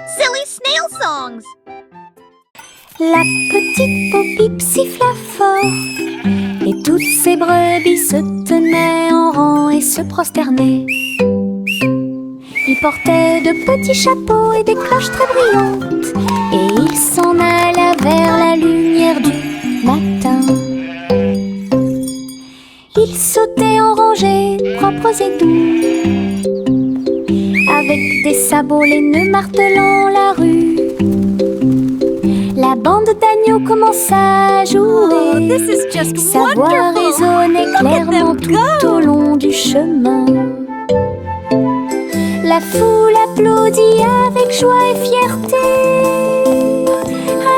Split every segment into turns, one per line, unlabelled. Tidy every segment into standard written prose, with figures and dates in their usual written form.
Silly snail songs.
La petite Bo-Bip siffla fort, et toutes ses brebis se tenaient en rang et se prosternaient. Il portait de petits chapeaux et des cloches très brillantes, et il s'en alla vers la lumière du matin. Il sautait en rangées propres et doux, avec des sabots laineux martelant la rue. La bande d'agneaux commença à jouer.
This is just
Sa voix
wonderful.
résonnait
Look at
clairement
them
tout au long du chemin. La foule applaudit avec joie et fierté,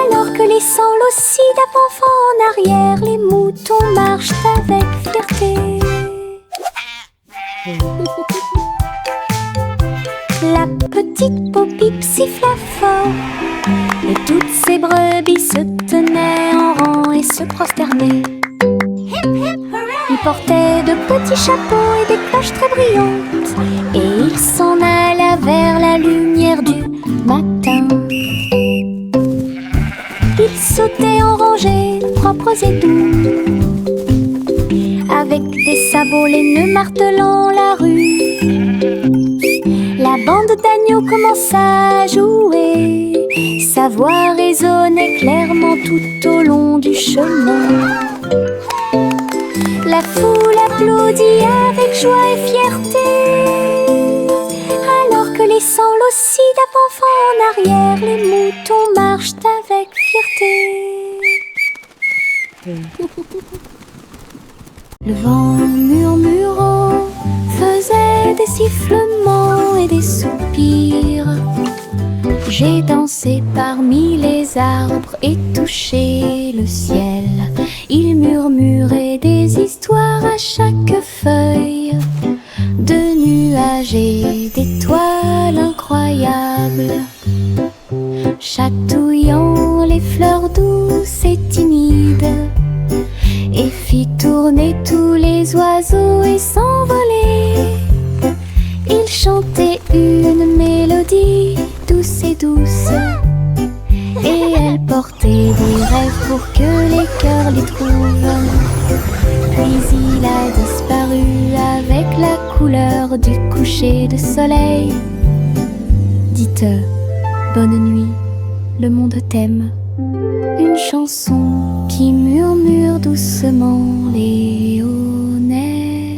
alors que laissant aussi d'avant en arrière, les moutons marchent avec fierté. La petite Bo-Bip siffla fort, et toutes ses brebis se tenaient en rang et se prosternaient. Il portait de petits chapeaux et des cloches très brillantes, et il s'en alla vers la lumière du matin. Il sautait en rangées propres et doux, avec des sabots laineux martelant la rue. La bande d'agneaux commença à jouer. Sa voix résonnait clairement tout au long du chemin. La foule applaudit avec joie et fierté, alors que laissant aussi d'avant en arrière, les moutons marchent avec fierté. Le vent murmurant faisait des sifflements et des soupirs. J'ai dansé parmi les arbres et touché le ciel. Il murmurait des histoires à chaque feuille, de nuages et d'étoiles incroyables, chatouillant les fleurs douces et timides, et fit tourner tous les oiseaux et s'envoler. Il chantait une mélodie douce et douce, et elle portait des rêves pour que les cœurs les trouvent. Puis il a disparu avec la couleur du coucher de soleil. Dites bonne nuit, le monde t'aime. Une chanson qui murmure doucement et honnêtement.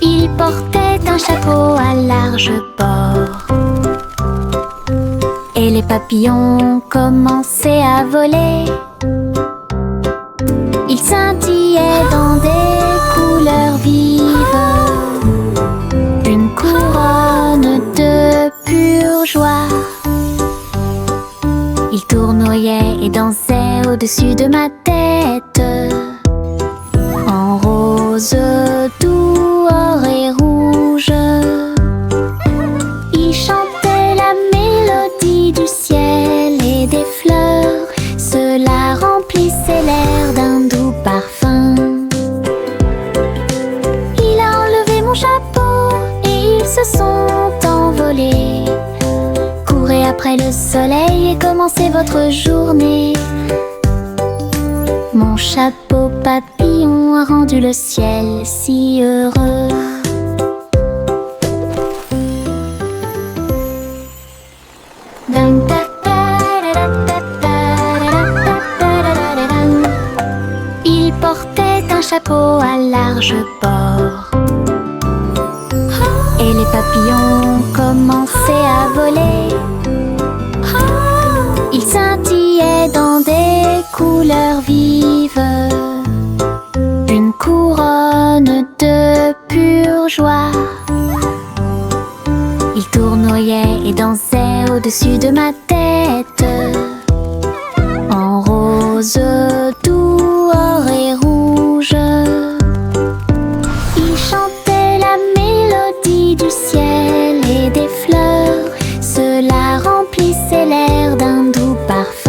Il portait un chapeau à large bord, et les papillons commençaient à voler. Il scintillait dans des couleurs vives, une couronne de pure joie. Il tournoyait et dansait au-dessus de ma tête, en rose, doux, or et rouge. Il chantait la mélodie du ciel et des fleurs. Cela remplissait l'air d'un doux parfum. Il a enlevé mon chapeau et ils se sont envolés. Courez après le soleil et commencez votre journée. Mon chapeau papillon a rendu le ciel si heureux. Il portait un chapeau à large bord, et les papillons commençaient à voler. Il scintillait dans des couleurs vives, une couronne de pure joie. Il tournoyait et dansait au-dessus de ma tête, en rose, doux, or et rouge. Il chantait la mélodie du ciel et des fleurs. Cela remplissait l'air d'un doux parfum.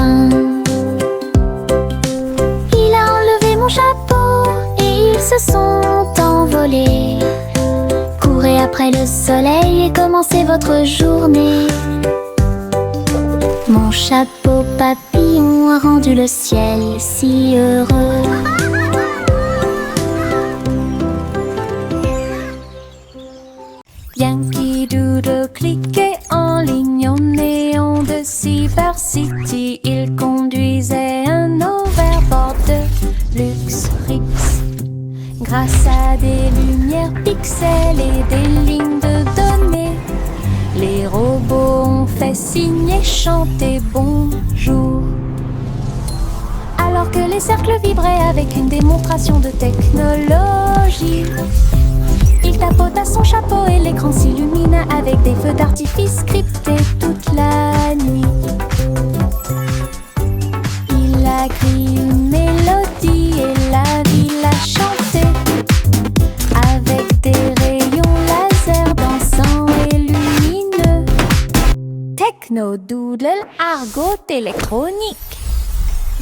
votre journée. Mon chapeau papillon a rendu le ciel si heureux. Yankee Doodle cliquait en ligne au néon de Cyber City. Il conduisait un overboard de luxe Rix. Grâce à des lumières pixels et des lignes de données, les robots ont fait signe et chanter bonjour. Alors que les cercles vibraient avec une démonstration de technologie, il tapota son chapeau et l'écran s'illumina avec des feux d'artifice scriptés toute la nuit. Il a crié une mélodie et la ville a chanté avec des rayons laser dansants et lumineux. Techno Doodle, argot électronique.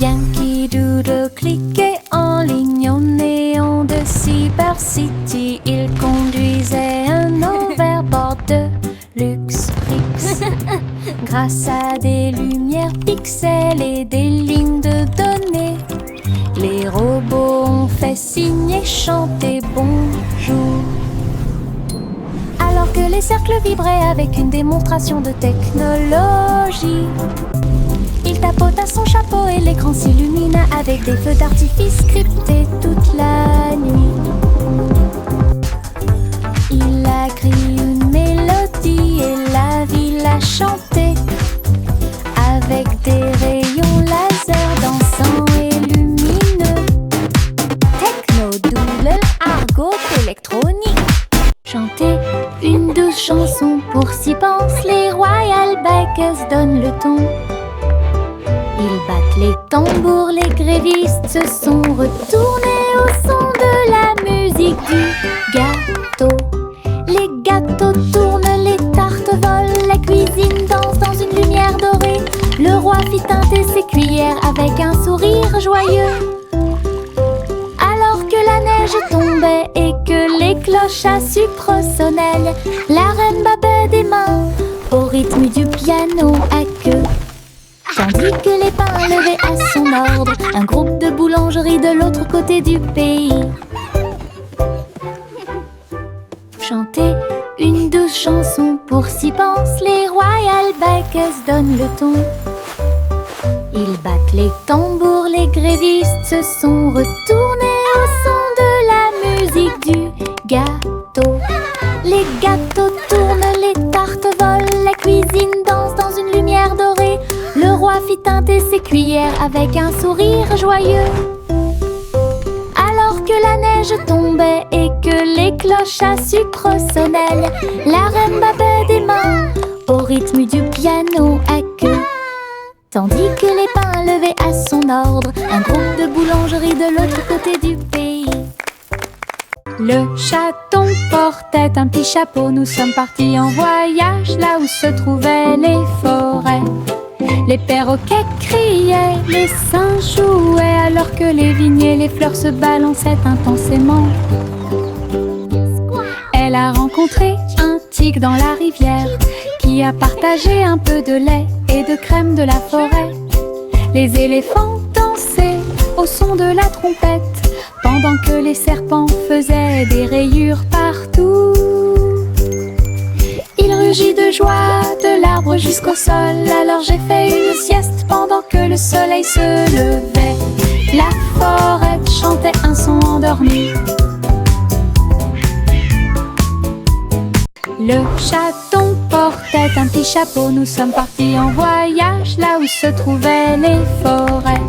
Yankee Doodle cliquait en ligne au néon de Cyber City. Il conduisait un overboard de luxe Rix. Grâce à des lumières pixels et des lignes de données, les robots ont fait signe et chanter bonjour. Alors que les cercles vibraient avec une démonstration de technologie, il tapota son chapeau et l'écran s'illumina avec des feux d'artifice scriptés toute la nuit. Il a crié une mélodie et la ville a chanté avec des rayons laser dansants et lumineux. Techno Doodle, argot électronique. Chanter une douce chanson, pour s'y pensent les Royal Bikers donnent le ton. Ils battent les tambours, les grévistes se sont retournés au son de la musique du gâteau. Les gâteaux tournent, les tartes volent, la cuisine danse dans une lumière dorée. Le roi fit teinter ses cuillères avec un sourire joyeux. Alors que la neige tombait et que les cloches à sucre sonnaient, la reine battait des mains au rythme du piano à queue. Tandis que les pains levaient à son ordre un groupe de boulangeries de l'autre côté du pays. Chanter une douce chanson, pour s'y pensent les Royal Bikers donnent le ton. Ils battent les tambours, les grévistes se sont retournés au son de la musique du gâteau. Les gâteaux tournent, les tartes volent, la cuisine danse dans une lumière dorée. Le roi fit teinter ses cuillères avec un sourire joyeux. Alors que la neige tombait et que les cloches à sucre sonnaient, la reine battait des mains au rythme du piano à queue. Tandis que les pains levaient à son ordre un groupe de boulangeries de l'autre côté du pays. Le chaton portait un petit chapeau, nous sommes partis en voyage là où se trouvaient les forêts. Les perroquets criaient, les singes jouaient, alors que les vignes et les fleurs se balançaient intensément. Elle a rencontré un tigre dans la rivière qui a partagé un peu de lait et de crème de la forêt. Les éléphants dansaient au son de la trompette pendant que les serpents faisaient des rayures partout. Il rugit de joie de l'arbre jusqu'au sol. Alors j'ai fait une sieste pendant que le soleil se levait. La forêt chantait un son endormi. Le chaton portait un petit chapeau, nous sommes partis en voyage là où se trouvaient les forêts.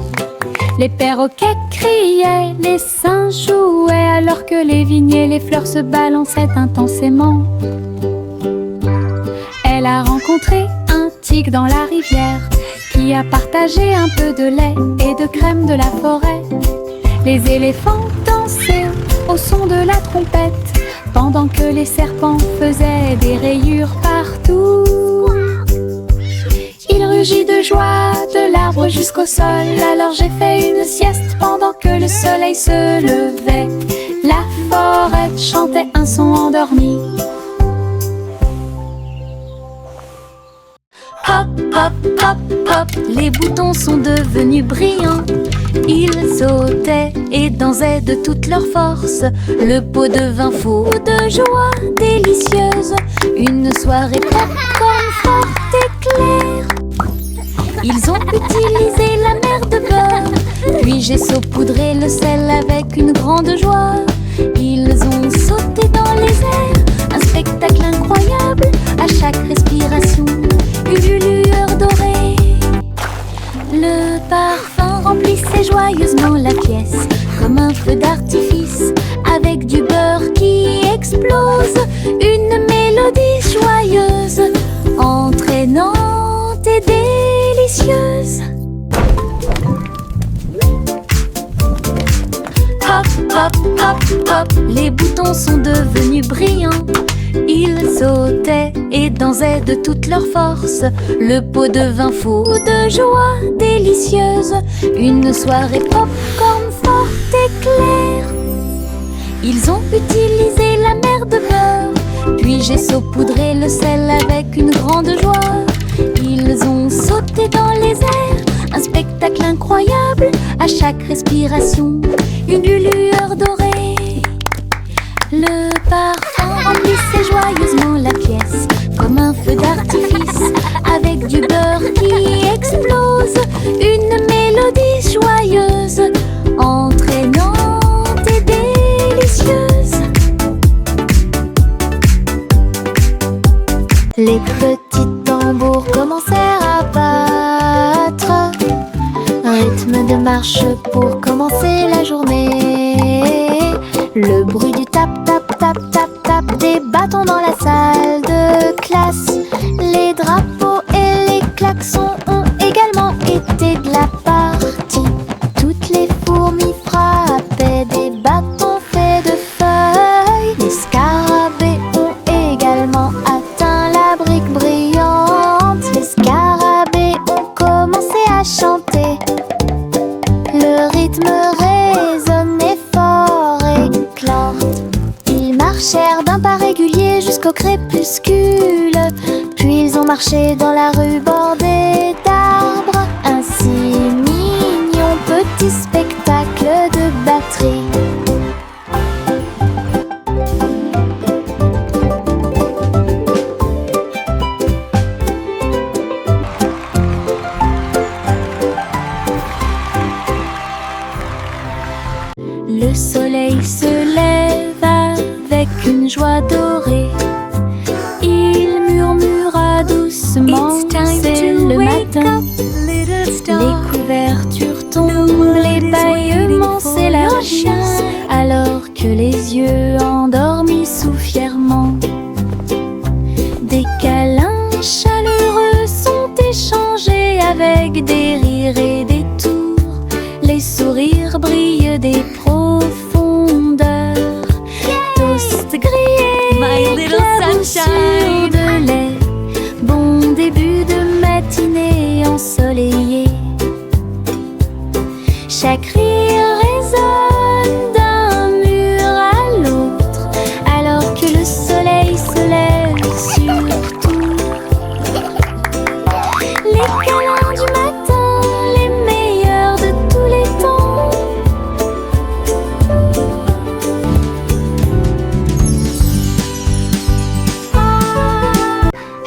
Les perroquets criaient, les singes jouaient, alors que les vignes et les fleurs se balançaient intensément. Elle a rencontré un tigre dans la rivière qui a partagé un peu de lait et de crème de la forêt. Les éléphants dansaient au son de la trompette pendant que les serpents faisaient des rayures partout. Il rugit de joie de l'arbre jusqu'au sol. Alors j'ai fait une sieste pendant que le soleil se levait. La forêt chantait un son endormi. Hop, hop, hop, hop, les boutons sont devenus brillants. Ils sautaient et dansaient de toute leur force. Le pot devint fou de joie délicieuse. Une soirée popcorn forte et claire. Ils ont utilisé la mer de beurre, puis j'ai saupoudré le sel avec une grande joie. Ils ont sauté dans les airs, un spectacle incroyable. À chaque respiration, une lueur dorée. Le parfum remplissait joyeusement la pièce, comme un feu d'artifice, avec du beurre qui explose. Une mélodie joyeuse, entraînante et délicieuse. Hop, hop, hop, hop, les boutons sont devenus brillants. Ils sautaient et dansaient de toute leur force. Le pot devint fou de joie délicieuse. Une soirée popcorn forte et claire. Ils ont utilisé la mer de beurre, puis j'ai saupoudré le sel avec une grande joie. Ils ont sauté dans les airs, un spectacle incroyable. À chaque respiration, une lueur dorée. Le parfum remplissait joyeusement la pièce, comme un feu d'artifice, avec du beurre qui explose. Une mélodie joyeuse, entraînante et délicieuse. Les petits tambours commencèrent à battre, rythme de marche pour commencer la journée. Le bruit du tap tap tap tap tap des bâtons dans la salle de classe. Les drapeaux et les klaxons ont également été de la partie. Toutes les fourmis frappaient des bâtons faits de feuilles. Les scarabées ont également atteint la brique brillante. Les scarabées ont commencé à chanter. Le rythme résonnait fort et éclate. Ils marchèrent d'un pas régulier jusqu'au crépuscule. Puis ils ont marché dans la rue bordée d'arbres. Un si mignon petit spectacle de batterie. Le soleil se lève avec une joie dorée. Il murmura doucement, c'est le matin. Les couvertures tombent, les bâillements s'élargissent, alors que les yeux endormis soufflent fièrement. Des câlins chaleureux sont échangés avec des rires et des tours. Les sourires brillent des profondeurs. Toast grillé, éclaboussure de lait. Bon début de matinée ensoleillée. Chaque rire résonne d'un mur à l'autre, alors que le soleil se lève sur tout. Les câlins du matin, les meilleurs de tous les temps.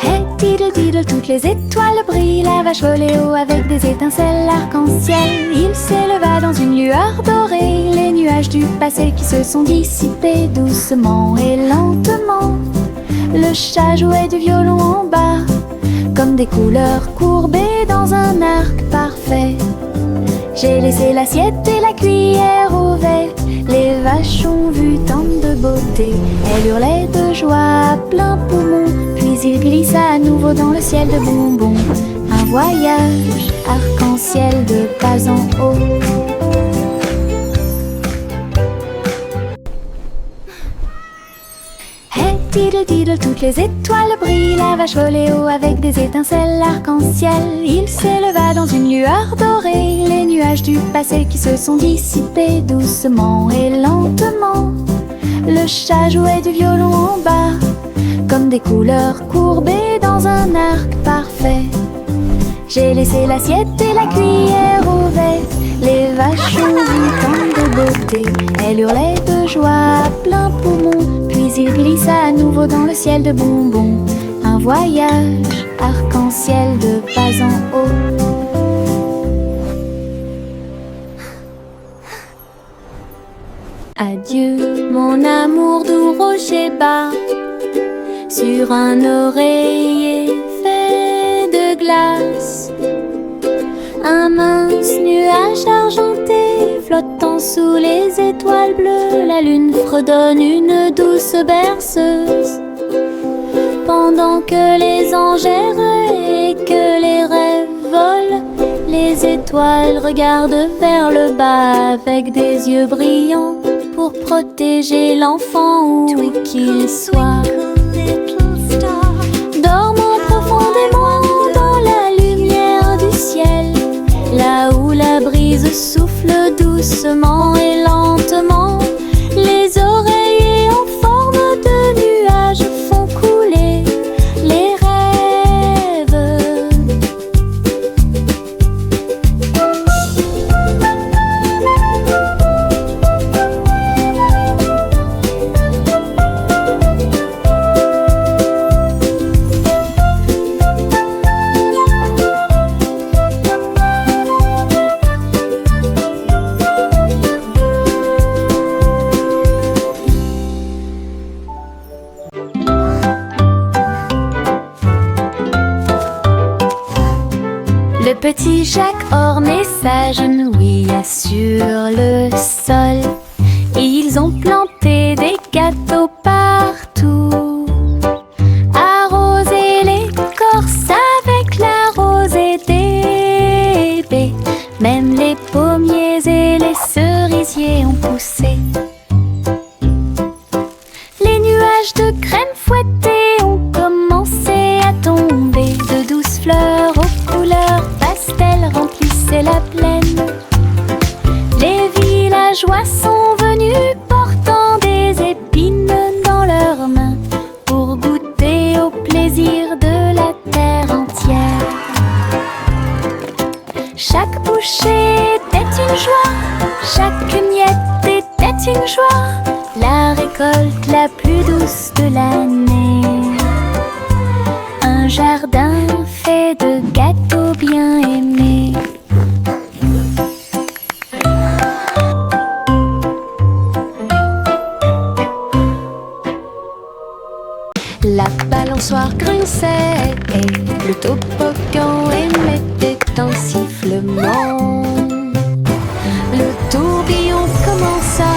Hey diddle diddle, toutes les étoiles brillent. La vache volait haut avec des étincelles arc-en-ciel. Il s'éleva dans une lueur dorée. Les nuages du passé qui se sont dissipés doucement et lentement. Le chat jouait du violon en bas, comme des couleurs courbées dans un arc parfait. J'ai laissé l'assiette et la cuillère ouvertes. Les vaches ont vu tant de beauté. Elles hurlaient de joie à plein poumon. Puis il glissa à nouveau dans le ciel de bonbons. Un voyage arc-en-ciel de pas en haut. Hey diddle diddle, toutes les étoiles brillent. La vache volait haut avec des étincelles arc-en-ciel. Il s'éleva dans une lueur dorée. Les nuages du passé qui se sont dissipés doucement et lentement. Le chat jouait du violon en bas, comme des couleurs courbées dans un arc parfait. J'ai laissé l'assiette et la cuillère ouverte. Les vaches ont vu tant de beauté. Elles hurlaient de joie à plein poumon. Puis il glissa à nouveau dans le ciel de bonbons. Un voyage arc-en-ciel de bas en haut. Adieu mon amour doux rocher bas, sur un oreiller fait de glace. Un mince nuage argenté flottant sous les étoiles bleues. La lune fredonne une douce berceuse, pendant que les anges errent et que les rêves volent. Les étoiles regardent vers le bas avec des yeux brillants pour protéger l'enfant où qu'il soit. Dormant profondément dans la lumière du ciel, là où la brise souffle doucement et lentement. Les oreillers en forme de nuages font couler les rêves. Le petit Jacques orné s'agenouilla sur le sol. Ils ont planté des gâteaux partout, arrosé l'écorce avec la rosée des baies. Même les pommiers et les cerisiers ont poussé. Les nuages de crème fouettée ont commencé à tomber. De douces fleurs aux couleurs pastel remplissaient la plaine. Les villageois sont venus portant des épines dans leurs mains pour goûter au plaisir de la terre entière. Chaque bouchée était une joie, chaque miette était une joie, la récolte la plus douce de l'année. Un jardin fait de gâteaux bien aimés. La balançoire grinçait et le toboggan émettait un sifflement. Le tourbillon commença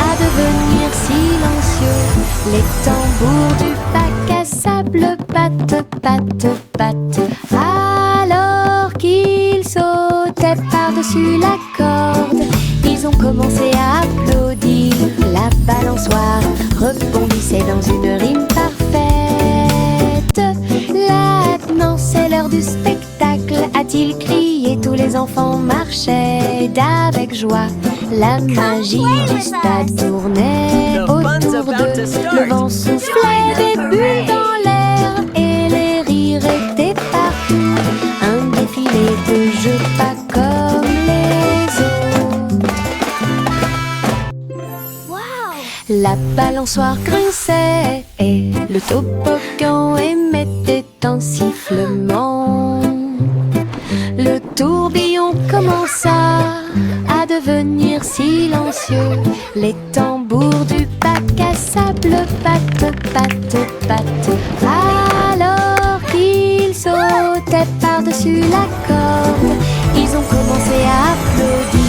à devenir silencieux. Les tambours du bac à sable battent, battent, battent, alors qu'ils sautaient par-dessus la corde. Ils ont commencé à applaudir. La balançoire rebondissait dans une rime parfaite. Maintenant c'est l'heure du spectacle, a-t-il crié. Tous les enfants marchaient avec joie. La magie du stade tournait autour d'eux. Le vent soufflait des bulles dans l'air et les rires étaient partout. Un défilé de jeux pas comme les autres. La balançoire grinçait et le toboggan émettait un sifflement. Le tourbillon commença à devenir silencieux. Les tambours du bac à sable battent, battent, battent, alors qu'ils sautaient par-dessus la corde. Ils ont commencé à applaudir.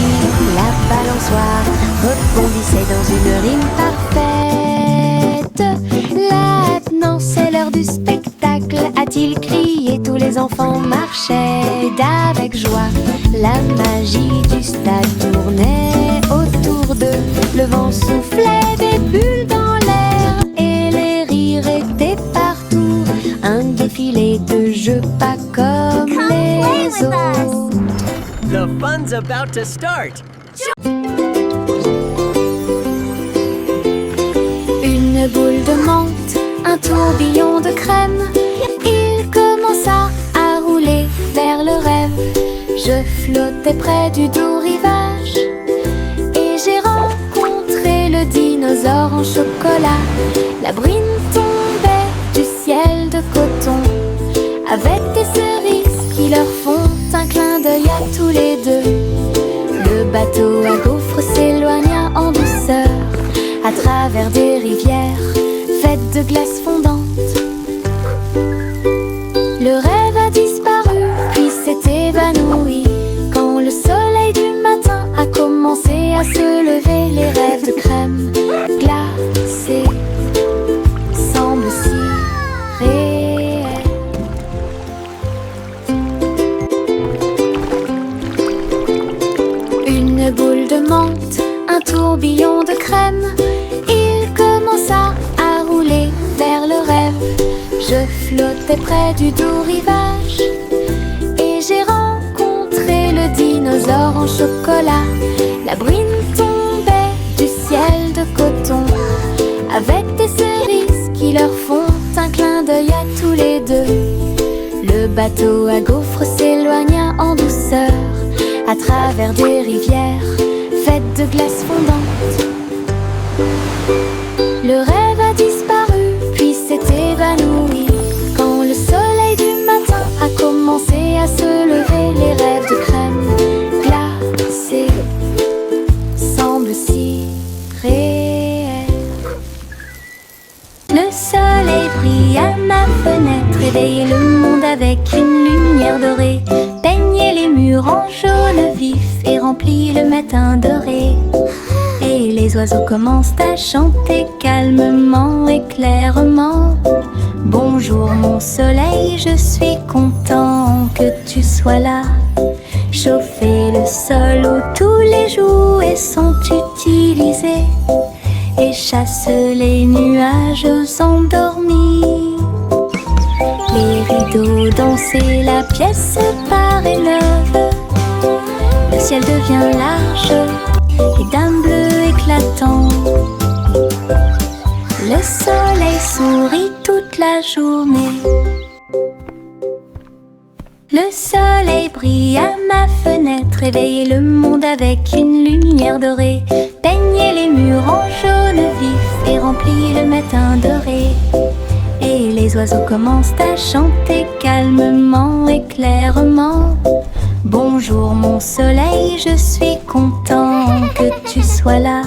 La balançoire rebondissait dans une rime parfaite. Maintenant c'est l'heure du spectacle, a-t-il crié. Tous les enfants marchaient avec joie. La magie du stade tournait autour d'eux. Le vent soufflait des bulles dans l'air et les rires étaient partout. Un défilé de jeux pas comme les autres.
The fun's about to start!
Une boule de menthe, un tourbillon de crème. Il commença à rouler vers Je flottais près du doux rivage et j'ai rencontré le dinosaure en chocolat. La bruine tombait du ciel de coton avec des cerises qui leur font un clin d'œil à tous les deux. Le bateau à gaufres s'éloigna en douceur à travers des rivières faites de glace fondante. Le rêve a disparu puis s'est évanoui quand le soleil du matin a commencé à se lever. Les rêves de crème glacée semblent si réels. Une boule de menthe, un tourbillon de crème, il commença à rouler vers le rêve. Je flottais près du doux rivage et j'ai rencontré le dinosaure en chocolat. La bruine tombait du ciel de coton avec des cerises qui leur font un clin d'œil à tous les deux. Le bateau à gaufres s'éloigna en douceur à travers des rivières faites de glace fondante. Le rêve a disparu puis s'est évanoui quand le soleil du matin a commencé à se lever. Les rêves de crème glacée semblent si réels. Le soleil brille à ma fenêtre, réveille le monde avec une lumière dorée, peignait les murs en jaune vif et remplit le matin doré. Et les oiseaux commencent à chanter calmement et clairement. Bonjour mon soleil, je suis content que tu sois là. Chauffer le sol où tous les jouets sont utilisés et chasse les nuages endormis. Les rideaux dansaient, la pièce paraît neuve. Le ciel devient large et d'un bleu éclatant. Le soleil sourit toute la journée. Le soleil brille à ma fenêtre, réveille le monde avec une lumière dorée, peignait les murs en jaune vif et remplit le matin doré. Et les oiseaux commencent à chanter calmement et clairement. Bonjour mon soleil, je suis content que tu sois là.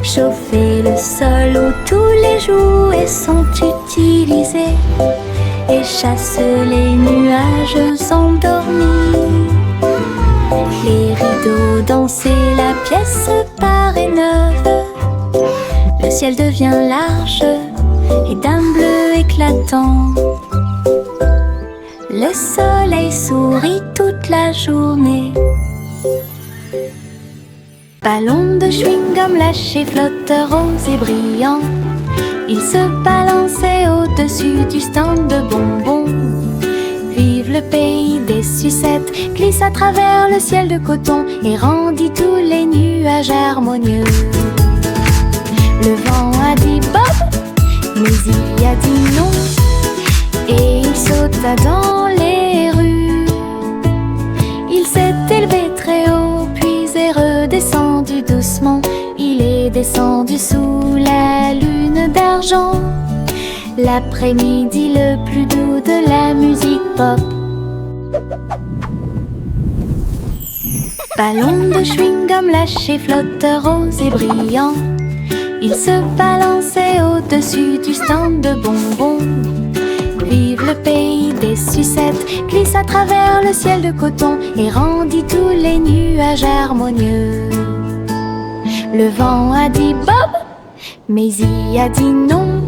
Chauffer le sol où tous les jouets sont utilisés et chasse les nuages endormis. Les rideaux dansaient, la pièce paraît neuve. Le ciel devient large et d'un bleu éclatant. Le soleil sourit toute la journée. Ballon de chewing-gum lâché, flotteur rose et brillant, il se balançait au-dessus du stand de bonbons. Vive le pays des sucettes, glisse à travers le ciel de coton et rendit tous les nuages harmonieux. Le vent a dit Bob, mais il a dit non, et il sauta dans les rues. Il s'est élevé très haut, puis est redescendu doucement. Il est descendu sous la lune d'argent. L'après-midi le plus doux de la musique pop. Ballon de chewing-gum lâché, flotteur rose et brillant, il se balançait au-dessus du stand de bonbons. Vive le pays des sucettes, glisse à travers le ciel de coton et rendit tous les nuages harmonieux. Le vent a dit Bob, mais il a dit non,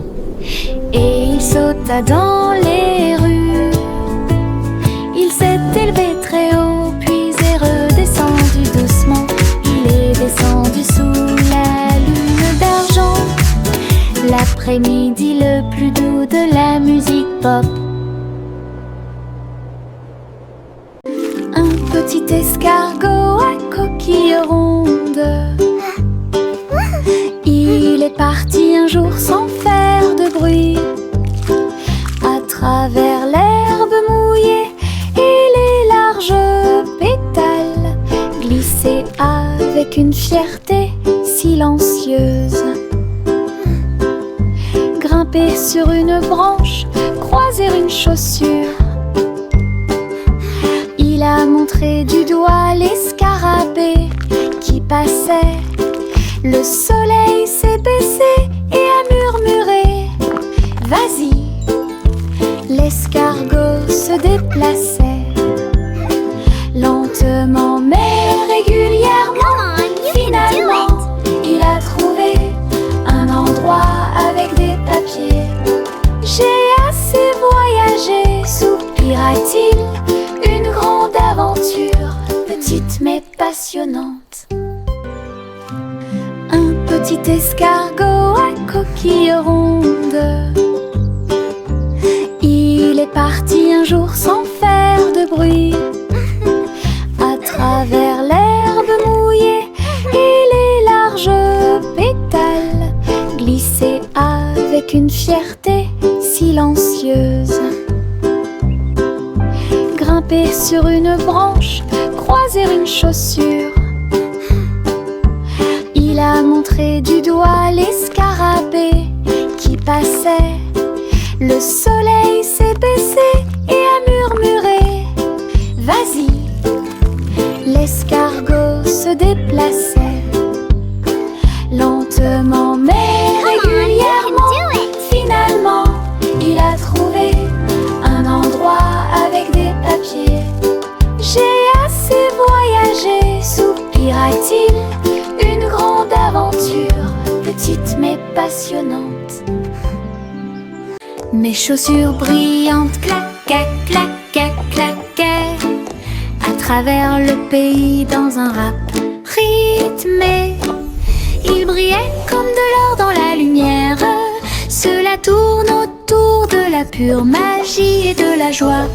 et il sauta dans les rues. Il s'est élevé très haut, puis est redescendu doucement. Il est descendu sous la lune d'argent. L'après-midi le plus doux de la musique pop. Un petit escargot à coquille ronde, il est parti un jour sans faire de bruit, à travers l'herbe mouillée et les larges pétales une fierté silencieuse. Grimper sur une branche, croiser une chaussure. Il a montré du doigt les scarabées qui passaient. Le soleil s'est baissé et a murmuré: vas-y. L'escargot se déplaçait lentement mais régulièrement. Finalement, il a trouvé un endroit avec des papiers. J'ai assez voyagé, soupira-t-il. Une grande aventure, petite mais passionnante. Un petit escargot à coquille ronde. Il est parti un jour sans faire de bruit, à travers l'herbe mouillée et les larges pétales, glisser avec une fierté silencieuse. Grimper sur une branche, croiser une chaussure. Il a montré du doigt les scarabées qui passaient. Le soleil s'est baissé et a murmuré: vas-y. L'escargot se déplaçait lentement mais régulièrement. Finalement, il a trouvé un endroit avec des papiers. J'ai assez voyagé, soupira-t-il. Une grande aventure, petite mais passionnante. Mes chaussures brillantes claquaient, claquaient, claquaient à travers le pays dans un rap rythmé. Ils brillaient comme de l'or dans la lumière. Cela tourne autour de la pure magie et de la joie.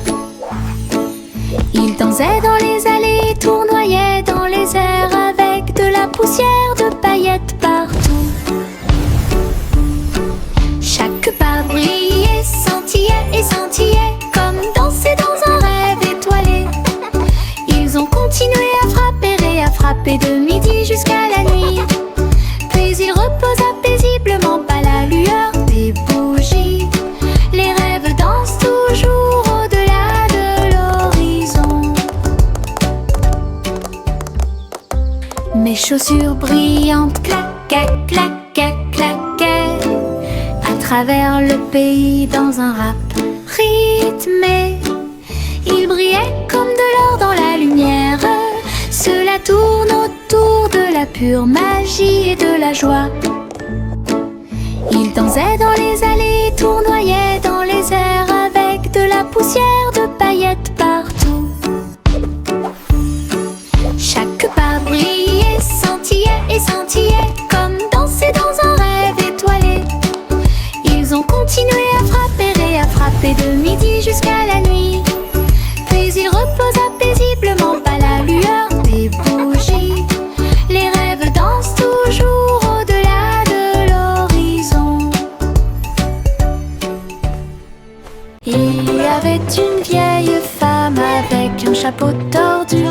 Ils dansaient dans les allées, tournoyaient dans les airs avec de la poussière de paillettes partout. Chaque pas brillait, scintillait et scintillait comme danser dans un rêve étoilé. Ils ont continué à frapper et à frapper de midi jusqu'à la nuit. Puis ils reposaient paisiblement par la lueur des bougies. Les rêves dansent toujours au-delà de l'horizon. Mes chaussures brillantes claquaient, claquaient, claquaient à travers le pays dans un rap rythmé. Ils brillaient comme de l'or dans la lumière. Cela tourne autour de la pure magie et de la joie. Ils dansaient dans les allées, tournoyaient dans les airs avec de la poussière de paillettes partout. Chaque pas brillait, scintillait et scintillait comme danser dans un rêve étoilé. Ils ont continué à frapper et à frapper de midi jusqu'à la nuit. Puis ils reposaient paisiblement par la lueur des bougies. Les rêves dansent toujours au-delà de l'horizon. Il y avait une vieille femme avec un chapeau tordu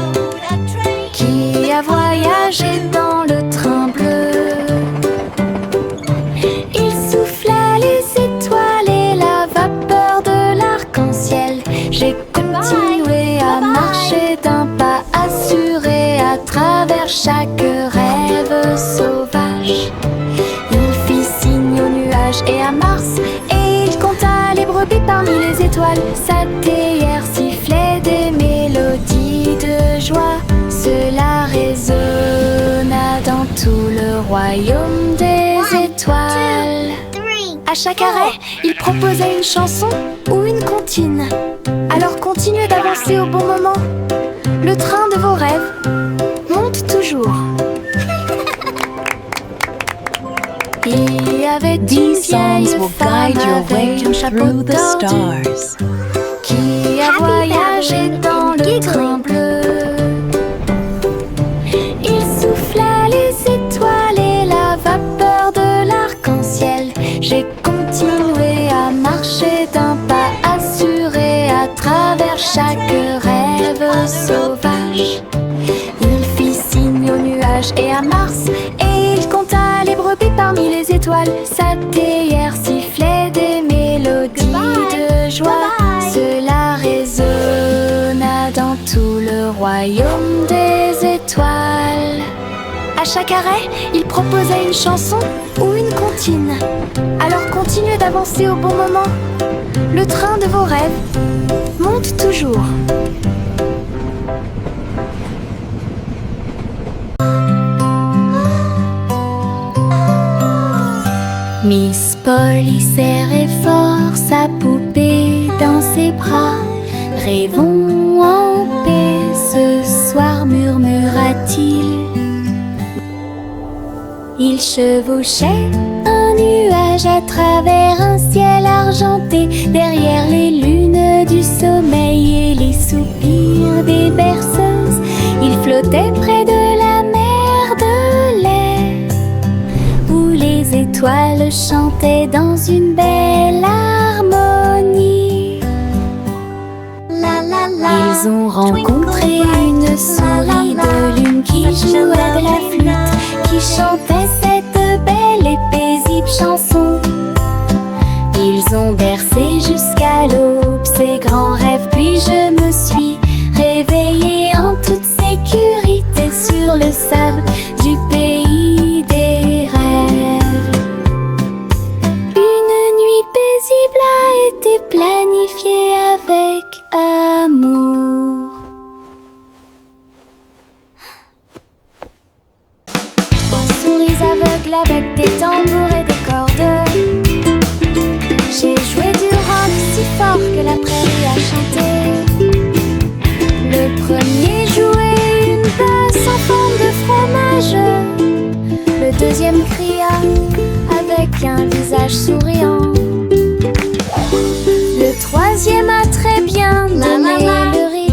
qui a voyagé dans le train bleu. Il souffla les étoiles et la vapeur de l'arc-en-ciel. J'ai continué à marcher d'un pas assuré à travers chaque rêve sauvage. Il fit signe aux nuages et à Mars, et il compta les brebis parmi les étoiles. Sa théière sifflait des mélodies de joie. Cela résonna dans tout le royaume des étoiles. À chaque arrêt, il proposait une chanson ou une comptine. Alors continuez d'avancer au bon moment. Le train de vos rêves monte toujours. Il y avait une vieille femme avec un chapeau tordu qui a voyagé dans le train bleu. Il souffla les étoiles et la vapeur de l'arc-en-ciel. J'ai continué à marcher d'un pas assuré à travers chaque rêve sauvage. Il fit signe aux nuages Mars et à Mars. Et il compta les brebis parmi les étoiles. Sa théière sifflait des mélodies de joie. Cela résonna dans tout le royaume des étoiles. À chaque arrêt, il proposait une chanson ou une comptine. Alors continuez d'avancer au bon moment. Le train de vos rêves monte toujours. Miss Polly serrait fort sa poupée dans ses bras. Rêvons en paix ce soir, murmura-t-il. Il chevauchait un nuage à travers un ciel argenté, derrière les lunes du sommeil et les soupirs des berceuses. Il flottait près de la mer de lait, où les étoiles chantaient dans une belle harmonie. Ils ont rencontré une souris de lune qui jouait de la flûte, qui chantait cette belle et paisible chanson. Ils ont bercé jusqu'à l'aube ces grands rêves, puis je me suis réveillée en toute sécurité sur le sable du pays des rêves. Une nuit paisible a été planifiée avec amour. Souris aveugles avec des tambours et des cordes. J'ai joué du rock si fort que la prairie a chanté. Le premier jouait une basse en forme de fromage. Le deuxième cria avec un visage souriant. Le troisième a très bien donné le rythme.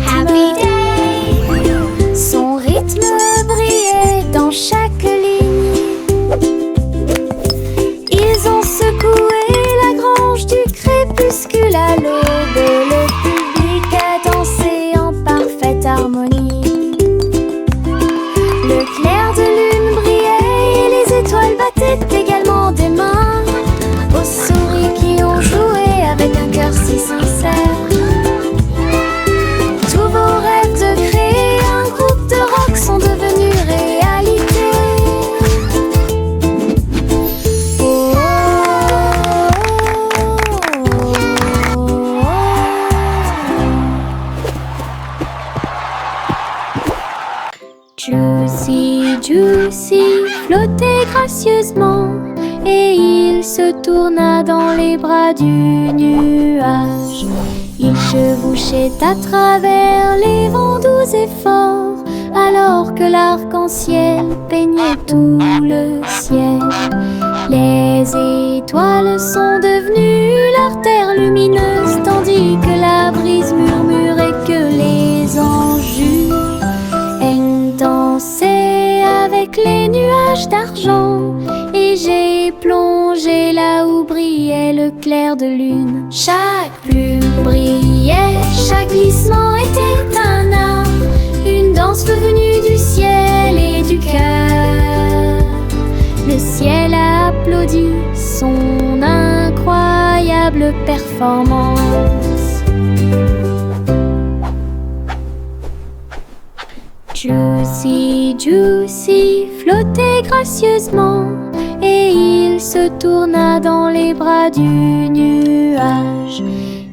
Son rythme brillait dans chaque ligne. Ils ont secoué la grange du crépuscule à l'aube. Le public a dansé en parfaite harmonie. Le clair de lune brillait et les étoiles battaient également des mains aux souris qui ont joué avec un cœur si sincère. Tous vos rêves de créer un groupe de rock sont devenus réalité. Oh, Juicy, Juicy flottait gracieusement et il se tourna dans les bras du nuage. Il chevauchait à travers les vents doux et forts, alors que l'arc-en-ciel peignait tout le ciel. Les étoiles sont devenues leur terre lumineuse, tandis que la brise murmurait que les anges dansaient avec les nuages d'argent. Et j'ai plongé là où brillait le clair de lune. Chaque plume brillait, chaque glissement était un art, une danse venue du ciel et du cœur. Le ciel a applaudi son incroyable performance. Juicy, Juicy flottait gracieusement et il se tourna dans les bras du nuage.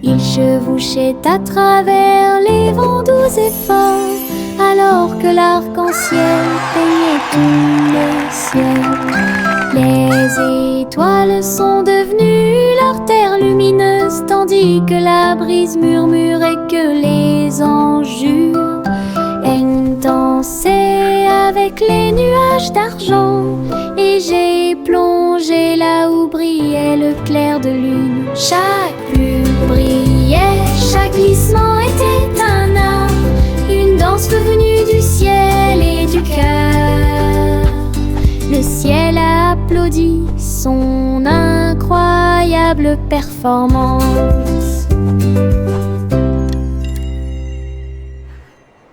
Il chevauchait à travers les vents doux et forts, alors que l'arc-en-ciel peignait tout le ciel. Les étoiles sont devenues leur terre lumineuse, tandis que la brise murmurait que les anges dansaient avec les nuages d'argent. Et j'ai plongé là où brillait le clair de lune. Chaque plume brillait, chaque glissement était un art, une danse venue du ciel et du cœur. Le ciel a applaudi son incroyable performance.